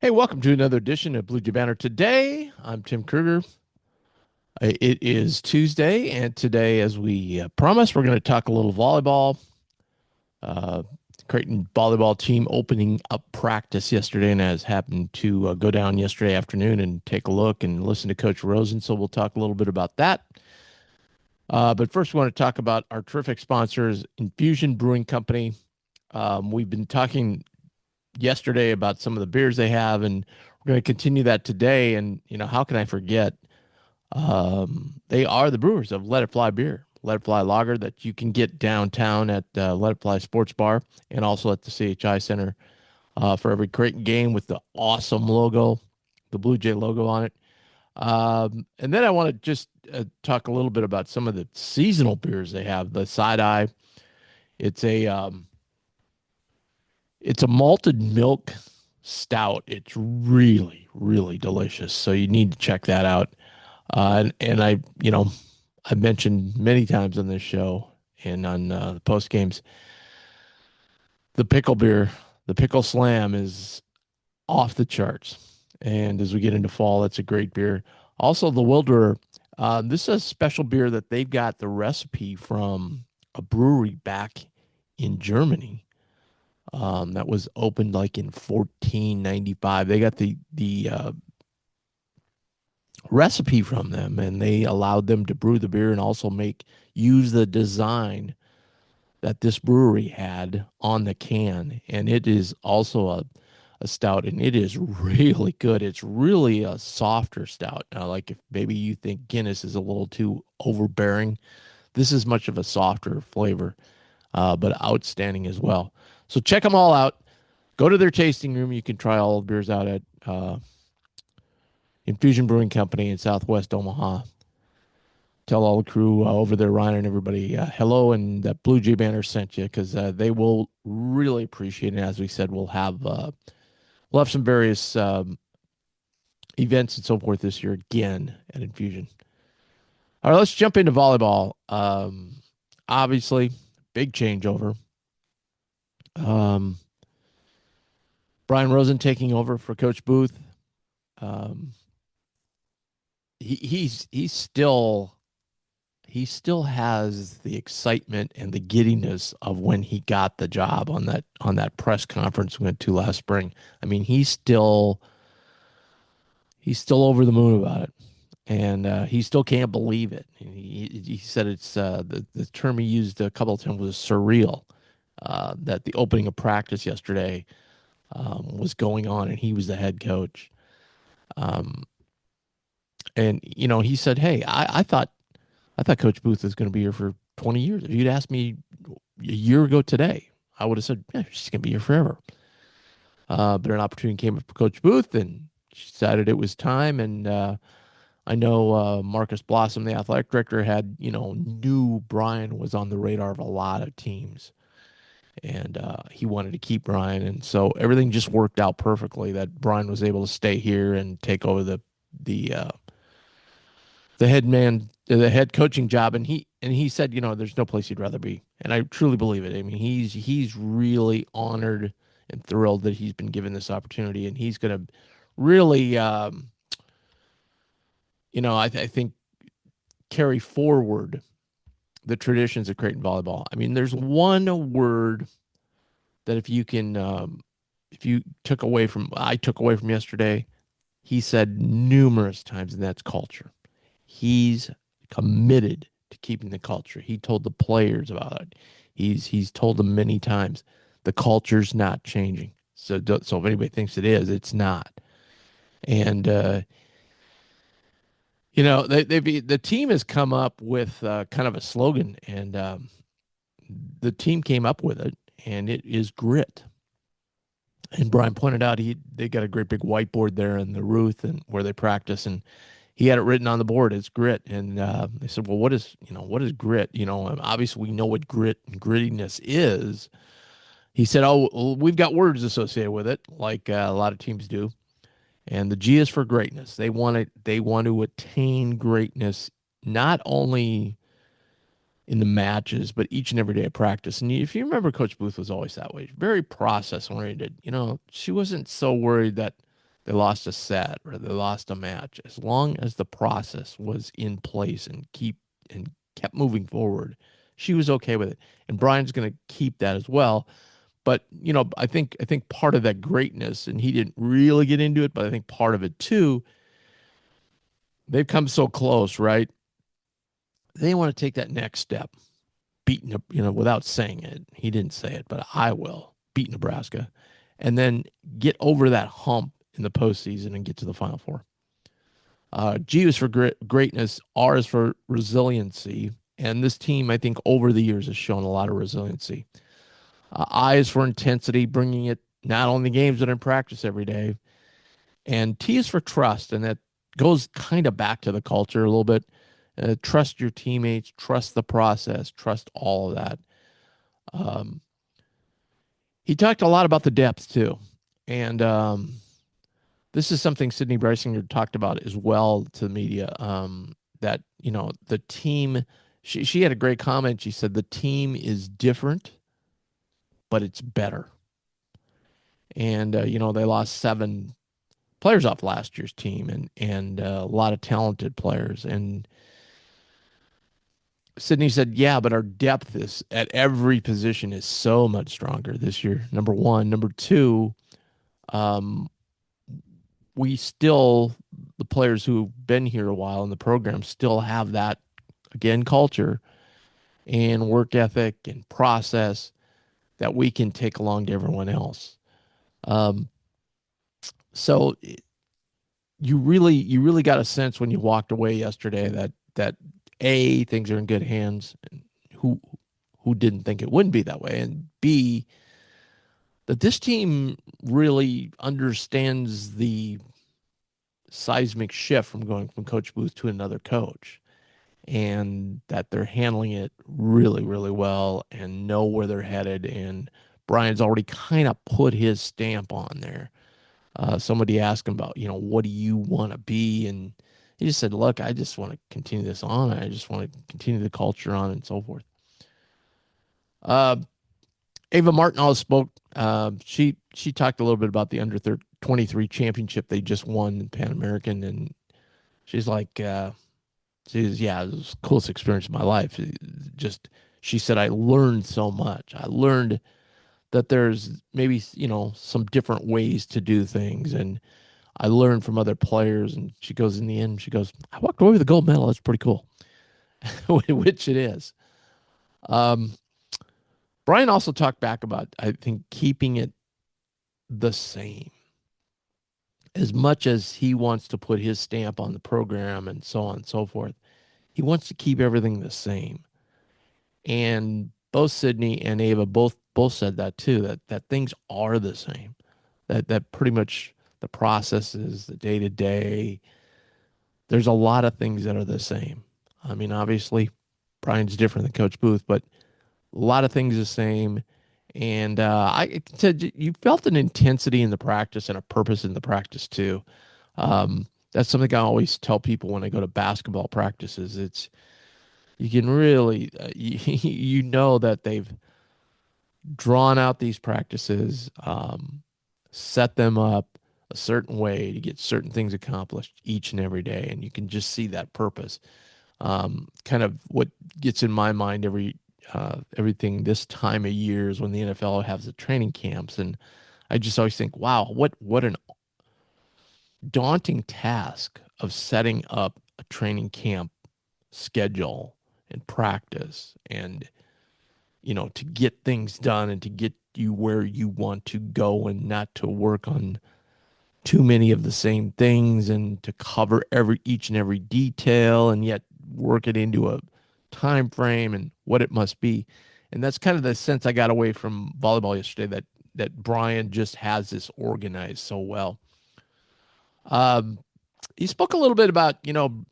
Hey, welcome to another edition of BJB Banner. Today, I'm Tim Kruger. It is Tuesday, and today, as we promised, we're going to talk a little volleyball. Uh, Creighton volleyball team opening up practice yesterday, and has happened to go down yesterday afternoon and take a look and listen to Coach Rosen. So we'll talk a little bit about that. But first, we want to talk about our terrific sponsors, Infusion Brewing Company. We've been talking yesterday about some of the beers they have, and we're going to continue that today. And how can I forget? They are the brewers of Let It Fly beer, Let It Fly lager that you can get downtown at Let It Fly Sports Bar and also at the CHI Center for every Creighton game with the awesome logo, the Blue Jay logo on it. And then I want to just talk a little bit about some of the seasonal beers they have. The Side Eye, it's a um, it's a malted milk stout. It's really, really delicious. So you need to check that out. And I mentioned many times on this show and on the post games, the pickle beer, the pickle slam is off the charts. And as we get into fall, it's a great beer. Also, the Wilderer, this is a special beer that they've got the recipe from a brewery back in Germany that was opened like in 1495. They got the recipe from them, and they allowed them to brew the beer and also use the design that this brewery had on the can. And it is also a stout, and it is really good. It's really a softer stout. Like if maybe you think Guinness is a little too overbearing, this is much of a softer flavor, but outstanding as well. So check them all out. Go to their tasting room. You can try all the beers out at Infusion Brewing Company in Southwest Omaha. Tell all the crew over there, Ryan and everybody, hello, and that Blue Jay banner sent you, because they will really appreciate it. As we said, we'll have some various events and so forth this year again at Infusion. All right, let's jump into volleyball. Obviously, big changeover. Um, Brian Rosen taking over for Coach Booth. Um, he's still he still has the excitement and the giddiness of when he got the job on that press conference we went to last spring. I mean, he's still over the moon about it, and he still can't believe it. He said it's the term he used a couple of times was surreal. That the opening of practice yesterday was going on, and he was the head coach. Um, and he said, "Hey, I thought Coach Booth was going to be here for 20 years. If you'd asked me a year ago today, I would have said, yeah, she's going to be here forever." But an opportunity came up for Coach Booth, and she decided it was time. And I know Marcus Blossom, the athletic director, knew Brian was on the radar of a lot of teams. And he wanted to keep Brian. And so everything just worked out perfectly that Brian was able to stay here and take over the head coaching job. And he said, there's no place he'd rather be. And I truly believe it. I mean, he's really honored and thrilled that he's been given this opportunity, and he's going to really, I think carry forward the traditions of Creighton volleyball. I mean, there's one word that if you I took away from yesterday, he said numerous times, and that's culture. He's committed to keeping the culture. He told the players about it. He's told them many times the culture's not changing. So if anybody thinks it is, it's not. And the team has come up with kind of a slogan, and the team came up with it, and it is grit. And Brian pointed out they got a great big whiteboard there in the Ruth and where they practice, and he had it written on the board as grit. And they said, well, what is grit? Obviously we know what grit and grittiness is. He said, oh, well, we've got words associated with it, like a lot of teams do. And the G is for greatness. They want to attain greatness, not only in the matches, but each and every day of practice. And if you remember, Coach Booth was always that way, very process oriented. She wasn't so worried that they lost a set or they lost a match, as long as the process was in place and kept moving forward, she was okay with it. And Brian's going to keep that as well. But I think part of that greatness, and he didn't really get into it, but I think part of it too, they've come so close, right? They want to take that next step, beat, without saying it. He didn't say it, but I will beat Nebraska, and then get over that hump in the postseason and get to the Final Four. G is for greatness. R is for resiliency. And this team, I think, over the years has shown a lot of resiliency. I is for intensity, bringing it not only in games but in practice every day. And T is for trust, and that goes kind of back to the culture a little bit. Trust your teammates, trust the process, trust all of that. Um, he talked a lot about the depth too, and this is something Sydney Breisinger talked about as well to the media. That the team, she had a great comment. She said the team is different, but it's better. And they lost 7 players off last year's team, and a lot of talented players. And Sydney said, "Yeah, but our depth is at every position is so much stronger this year. Number one, number two, um, we still the players who've been here a while in the program still have that again culture and work ethic and process that we can take along to everyone else." Um, so you really got a sense when you walked away yesterday that A, things are in good hands, and who didn't think it wouldn't be that way, and B, that this team really understands the seismic shift from going from Coach Booth to another coach, and that they're handling it really, really well and know where they're headed. And Brian's already kind of put his stamp on there. Somebody asked him about, what do you want to be? And he just said, look, I just want to continue this on. I just want to continue the culture on and so forth. Uh, Ava Martin spoke. She talked a little bit about the under 23 championship they just won in Pan American, and she's like, yeah, it was the coolest experience of my life. Just she said, I learned so much. I learned that there's maybe some different ways to do things, and I learned from other players. And she goes, in the end, she goes, I walked away with a gold medal. That's pretty cool, which it is. Um, Brian also talked back about, I think, keeping it the same. As much as he wants to put his stamp on the program and so on and so forth, he wants to keep everything the same. And both Sydney and Ava both said that too, that things are the same. That pretty much the processes, the day to day, there's a lot of things that are the same. I mean, obviously, Brian's different than Coach Booth, but a lot of things the same. And I said you felt an intensity in the practice and a purpose in the practice too. That's something I always tell people when I go to basketball practices. It's you can really you know that they've drawn out these practices, set them up a certain way to get certain things accomplished each and every day, and you can just see that purpose. Kind of what gets in my mind everything this time of year is when the NFL has the training camps, and I just always think, wow, what an daunting task of setting up a training camp schedule and practice, and to get things done and to get you where you want to go, and not to work on too many of the same things, and to cover each and every detail, and yet work it into a time frame and what it must be. And that's kind of the sense I got away from volleyball yesterday, that Brian just has this organized so well. He spoke a little bit about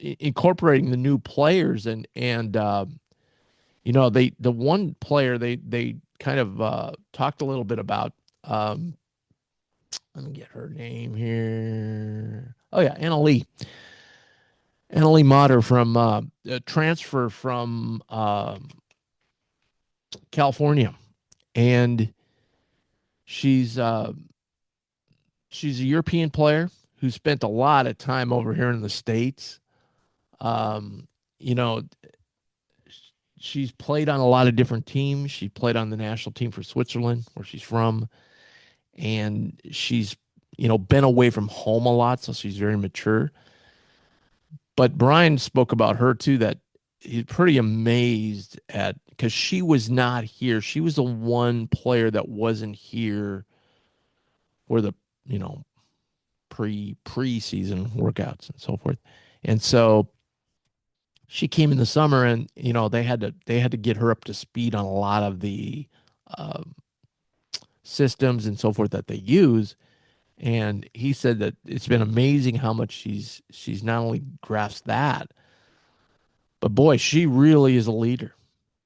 incorporating the new players, and the one player they kind of talked a little bit about. Let me get her name here. Oh yeah, Anna Lee Motter from a transfer from California, and she's she's a European player. who spent a lot of time over here in the States. Um, you know, she's played on a lot of different teams. She played on the national team for Switzerland, where she's from, and she's been away from home a lot, so she's very mature. But Brian spoke about her too, that he's pretty amazed at, because she was not here. She was the one player that wasn't here for the you know preseason workouts and so forth, and so she came in the summer, and they had to get her up to speed on a lot of the uh, systems and so forth that they use. And he said that it's been amazing how much she's not only grasped that, but boy, she really is a leader.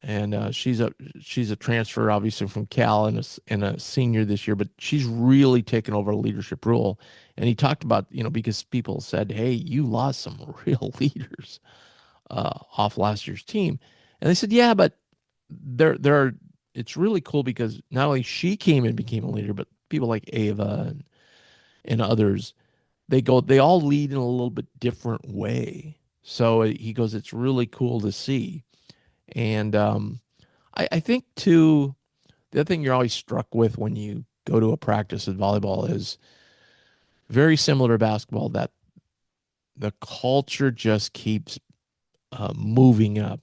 And she's a transfer, obviously, from Cal, and a senior this year, but she's really taken over a leadership role. And he talked about, because people said, "Hey, you lost some real leaders off last year's team," and they said, "Yeah, but there are." It's really cool because not only she came and became a leader, but people like Ava and others, they all lead in a little bit different way. So he goes, it's really cool to see. And I think too, the other thing you're always struck with when you go to a practice of volleyball is very similar to basketball, that the culture just keeps moving up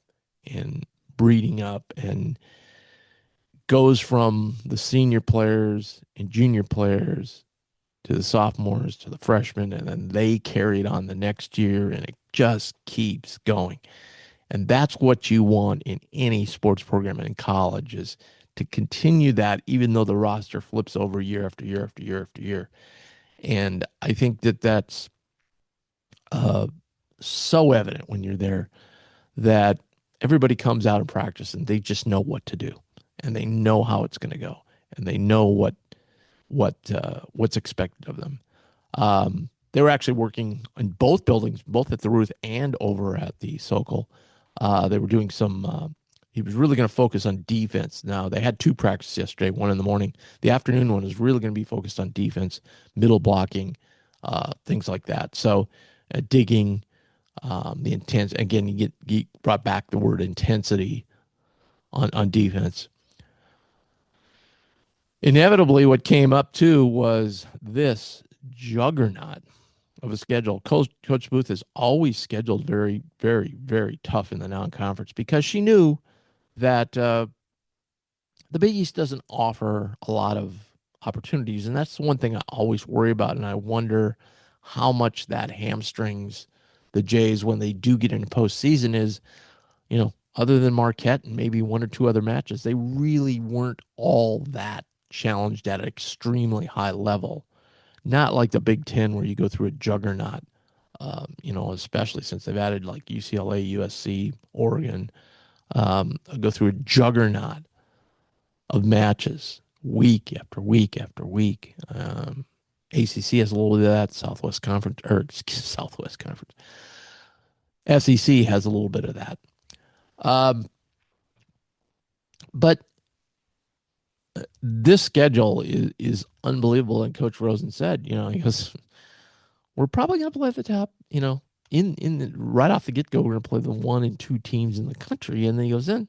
and breeding up, and goes from the senior players and junior players to the sophomores to the freshmen, and then they carry it on the next year, and it just keeps going. And that's what you want in any sports program in college, is to continue that, even though the roster flips over year after year after year after year. And I think that that's uh, so evident when you're there, that everybody comes out and practice and they just know what to do, and they know how it's going to go, and they know what's expected of them. They were actually working in both buildings, both at the Ruth and over at the Sokol. They were doing some. He was really going to focus on defense. Now they had two practices yesterday, one in the morning. The afternoon one was really going to be focused on defense, middle blocking, things like that. So digging, the intense. Again, you brought back the word intensity on defense. Inevitably, what came up too was this juggernaut of a schedule. Coach Booth has always scheduled very, very, very tough in the non-conference, because she knew that the Big East doesn't offer a lot of opportunities, and that's the one thing I always worry about, and I wonder how much that hamstrings the Jays when they do get into postseason. Is, other than Marquette and maybe one or two other matches, they really weren't all that challenged at an extremely high level. Not like the Big Ten, where you go through a juggernaut, especially since they've added like UCLA, USC, Oregon, go through a juggernaut of matches week after week after week. ACC has a little bit of that. Southwest Conference, or Southwest Conference, SEC has a little bit of that. But this schedule is unbelievable. And Coach Rosen said, he goes, we're probably going to play at the top, right off the get go, we're going to play the 1 and 2 teams in the country. And then he goes, then,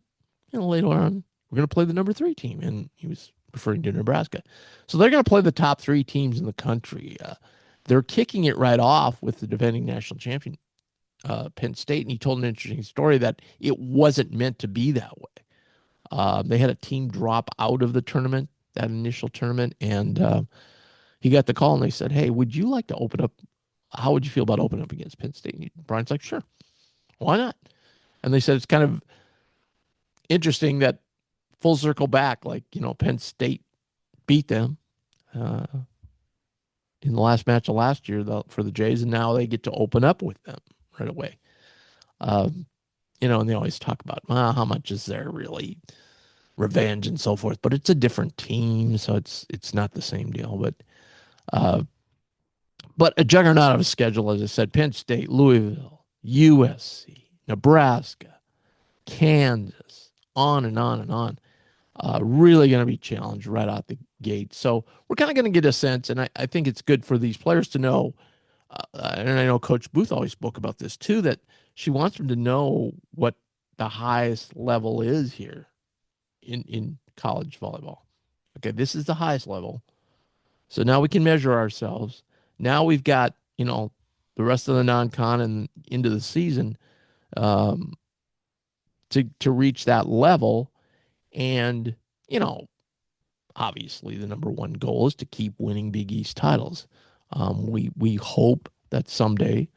later on, we're going to play the number 3 team. And he was referring to Nebraska. So they're going to play the top 3 teams in the country. They're kicking it right off with the defending national champion, Penn State. And he told an interesting story that it wasn't meant to be that way. They had a team drop out of the tournament, that initial tournament, and he got the call, and they said, "Hey, would you like to open up? How would you feel about opening up against Penn State?" And Brian's like, "Sure, why not?" And they said it's kind of interesting that, full circle back, like, Penn State beat them uh, in the last match of last year for the Jays, and now they get to open up with them right away. Um, and they always talk about, well, how much is there really revenge and so forth, but it's a different team, so it's not the same deal. Uh, but a juggernaut of a schedule, as I said: Penn State, Louisville, USC, Nebraska, Kansas, on and on and on. Really going to be challenged right out the gate. So we're kind of going to get a sense, and I think it's good for these players to know and I know Coach Booth always spoke about this too, that she wants them to know what the highest level is here in college volleyball. Okay, this is the highest level. So now we can measure ourselves. Now we've got, the rest of the non-con and into the season um, to reach that level. And, you know, obviously the number one goal is to keep winning Big East titles. We hope that someday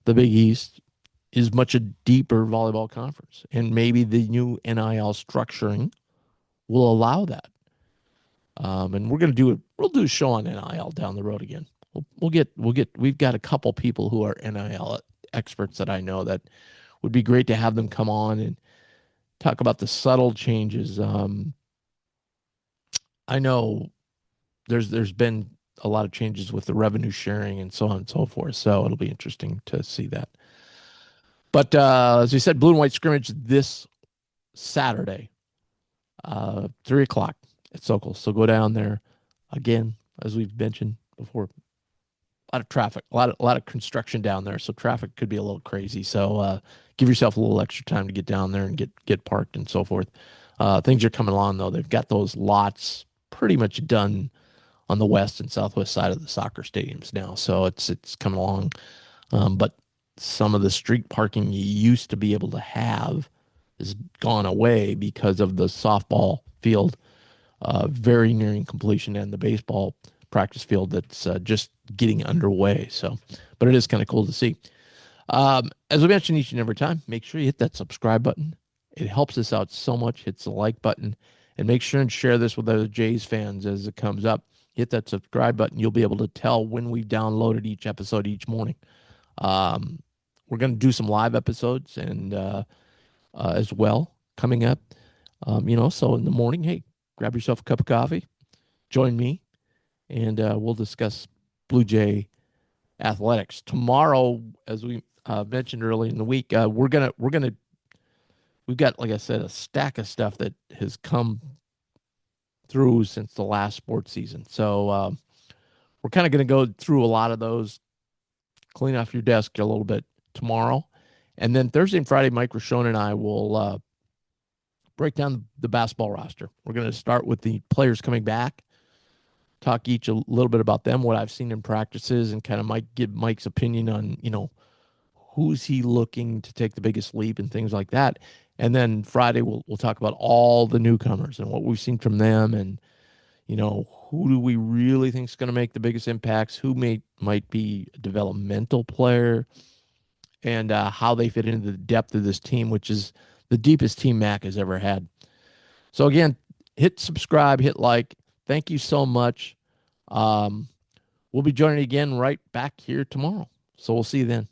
the Big East is much a deeper volleyball conference, and maybe the new NIL structuring will allow that. And we're gonna do it. We'll do a show on NIL down the road again. We've got a couple people who are NIL experts that I know that would be great to have them come on and talk about the subtle changes. I know there's been a lot of changes with the revenue sharing and so on and so forth. So it'll be interesting to see that. But as we said, blue and white scrimmage this Saturday, 3 o'clock at Sokol. So go down there again, as we've mentioned before. A lot of traffic, a lot of construction down there, so traffic could be a little crazy. So give yourself a little extra time to get down there and get parked and so forth. Things are coming along though. They've got those lots pretty much done on the west and southwest side of the soccer stadiums now, so it's coming along. But some of the street parking you used to be able to have has gone away because of the softball field very nearing completion and the baseball practice field that's just getting underway. So, but it is kind of cool to see. As we mentioned each and every time, make sure you hit that subscribe button. It helps us out so much. Hit the like button and make sure and share this with other Jays fans as it comes up. Hit that subscribe button. You'll be able to tell when we've downloaded each episode each morning. We're going to do some live episodes and as well coming up. So in the morning, hey, grab yourself a cup of coffee, join me, and we'll discuss Blue Jay athletics tomorrow. As we mentioned early in the week, we've got, like I said, a stack of stuff that has come through since the last sports season. So we're kind of going to go through a lot of those, clean off your desk a little bit tomorrow. And then Thursday and Friday, Mike Rochon and I will break down the basketball roster. We're going to start with the players coming back, talk each a little bit about them, what I've seen in practices, and kind of give Mike's opinion on, who's he looking to take the biggest leap and things like that. And then Friday, we'll talk about all the newcomers and what we've seen from them, and who do we really think is going to make the biggest impacts, who might be a developmental player, and how they fit into the depth of this team, which is the deepest team Mac has ever had. So again, hit subscribe, hit like. Thank you so much. We'll be joining again right back here tomorrow. So we'll see you then.